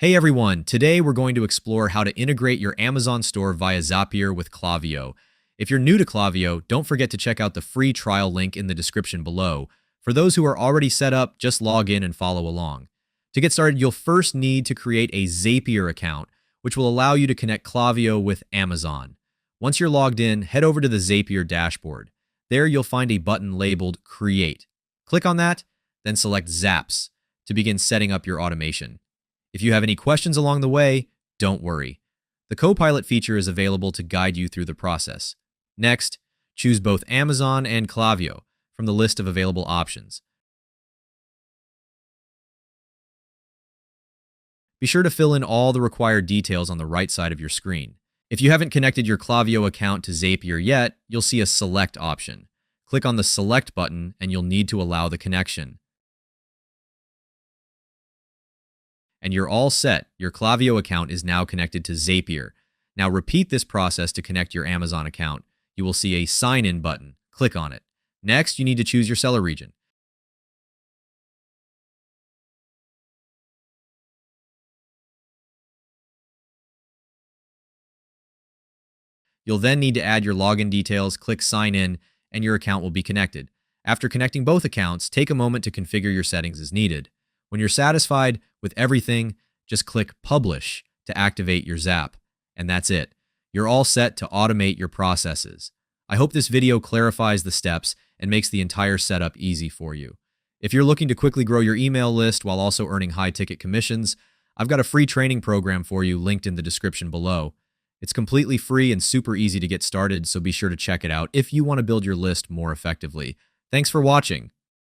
Hey everyone, today we're going to explore how to integrate your Amazon store via Zapier with Klaviyo. If you're new to Klaviyo, don't forget to check out the free trial link in the description below. For those who are already set up, just log in and follow along. To get started, you'll first need to create a Zapier account, which will allow you to connect Klaviyo with Amazon. Once you're logged in, head over to the Zapier dashboard. There you'll find a button labeled Create. Click on that, then select Zaps to begin setting up your automation. If you have any questions along the way, don't worry. The Copilot feature is available to guide you through the process. Next, choose both Amazon and Klaviyo from the list of available options. Be sure to fill in all the required details on the right side of your screen. If you haven't connected your Klaviyo account to Zapier yet, you'll see a Select option. Click on the Select button and you'll need to allow the connection. And you're all set. Your Klaviyo account is now connected to Zapier. Now repeat this process to connect your Amazon account. You will see a Sign In button. Click on it. Next, you need to choose your seller region. You'll then need to add your login details, click Sign In, and your account will be connected. After connecting both accounts, take a moment to configure your settings as needed. When you're satisfied with everything, just click Publish to activate your Zap. And that's it. You're all set to automate your processes. I hope this video clarifies the steps and makes the entire setup easy for you. If you're looking to quickly grow your email list while also earning high-ticket commissions, I've got a free training program for you linked in the description below. It's completely free and super easy to get started, so be sure to check it out if you want to build your list more effectively. Thanks for watching.